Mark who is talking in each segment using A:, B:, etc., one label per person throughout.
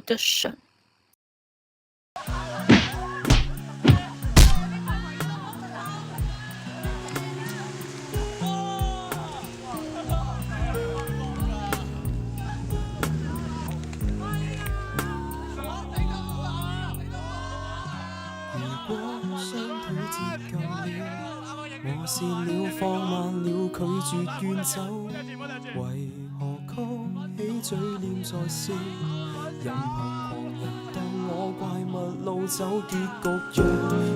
A: 的神。
B: 如果雙腿折舊了，我試了放慢了，拒絕遠走，為何曲起嘴臉在笑？任憑狂人當我怪物路走，結局若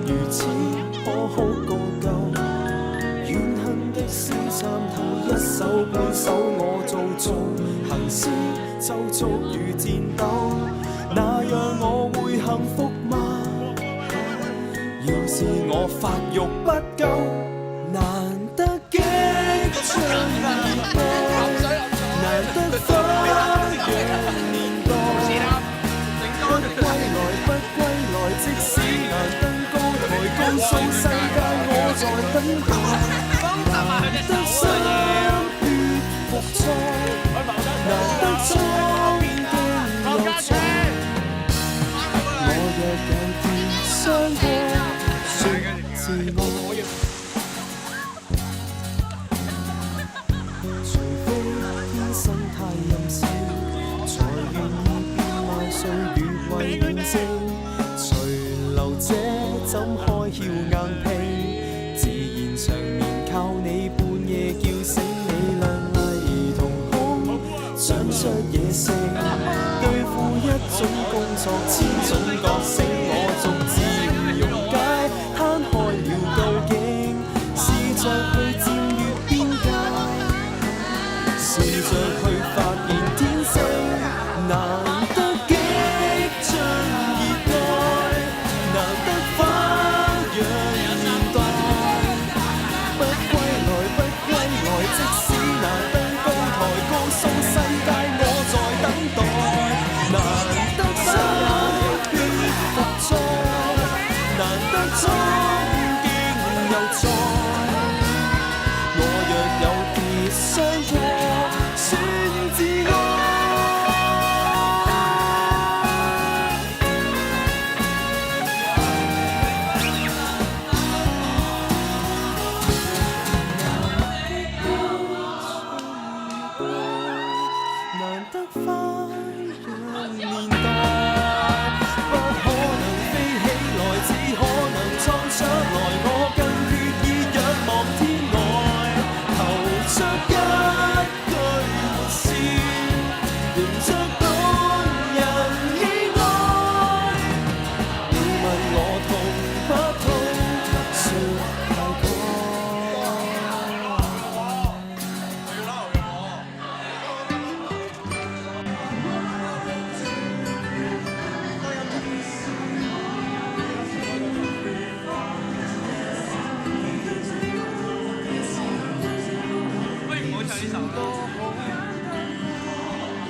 B: 如此，可哭個夠。怨恨的小參透，一手半手我做行屍走速如戰鬥，那樣我會幸福嗎？要是我發育不夠，難得激將熱愛，難得花樣年代。不歸來不歸來，即使難登高台，高訴世界我在等待。難得心血復賽，難得衝勁又在。我若有跌傷過，自我，除非天生太任性，才願意變賣歲月為面證。隨流者怎開竅硬拼？自然長眠靠你半夜叫醒你，亮麗瞳孔長出野性，對付一種工作千種角色，我逐漸溶解。攤開了究竟，試着去佔越邊界，試着去發現天性，難得激將熱愛，難得花樣年代。不歸來不歸來，即使難登高台，告訴世界我在等待。難得心血復賽，難得衝勁又在。我若有跌傷過，算自愛。難得花樣年代，不可能飛起來，只可能衝出來。我更決意仰望天外，投出一句活笑，迎着動人意外。你問我痛不痛？說太過。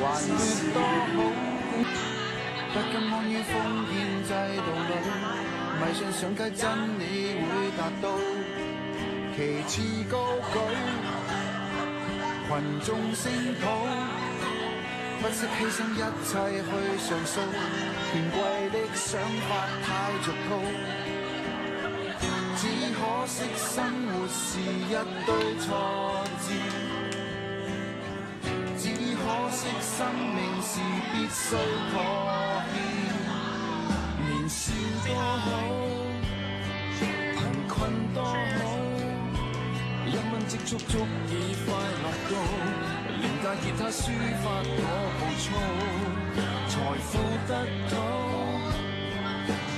B: 還越多好，不甘安於封建制度裏，迷信上街真理會達到，旗幟高舉，群眾聲討，不惜犧牲一切去上訴，權貴的想法太俗套，只可惜生活是一堆挫折。只可惜生命是必須妥協，年少多好，貧困多好，1蚊積蓄足以快樂到，廉價吉他抒發我暴躁，財富得到，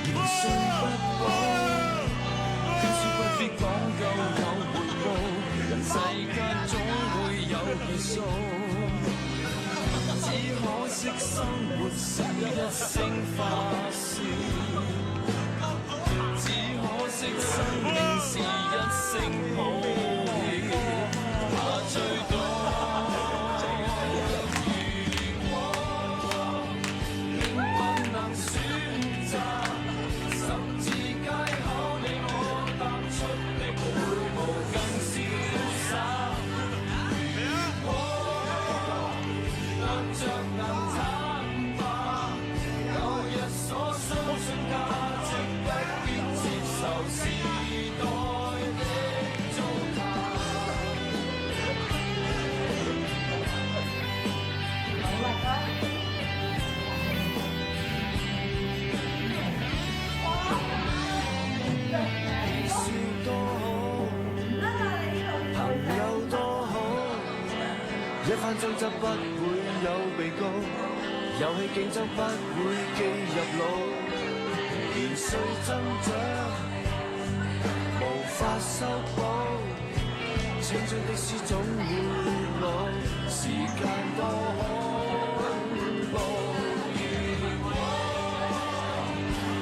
B: 年歲不保，天書不必講究有回報，人世間總會有結束。只可惜生活是一聲發笑，只可惜生命是一聲抱歉，怕最多。如果並不能選擇，十字街口你我踏出的每步更瀟灑。如果着能坦白，笑多好，朋友多好，一番爭執不會有被告，遊戲競爭不會記入腦，年歲增長無法修補，青春的詩總會老，時間多恐怖。如果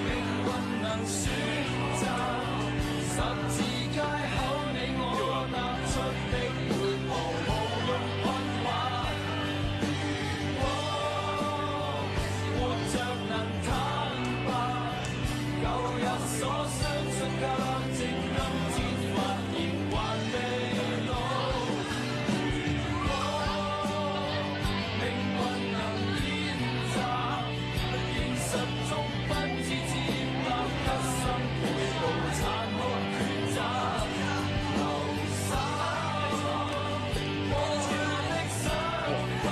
B: 命運能選擇，十字街口你我踏出的每步無用困惑。如果活着能坦白，舊日所相信價值今天發現還未到。如果命運能演習，現實中不知接納一生每步殘酷抉擇，流散過去的想法，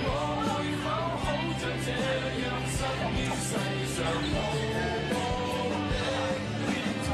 B: 我會否好像這樣失於世上無報的天堂。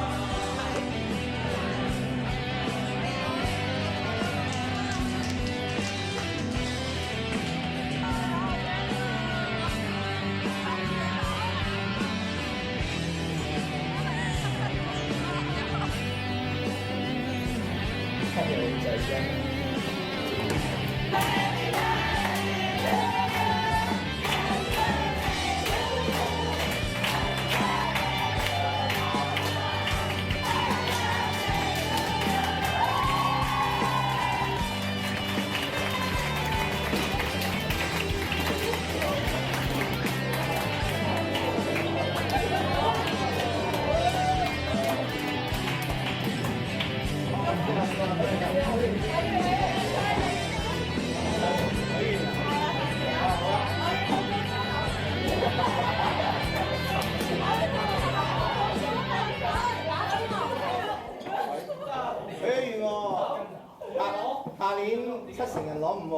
A: 下年7成人攞5喎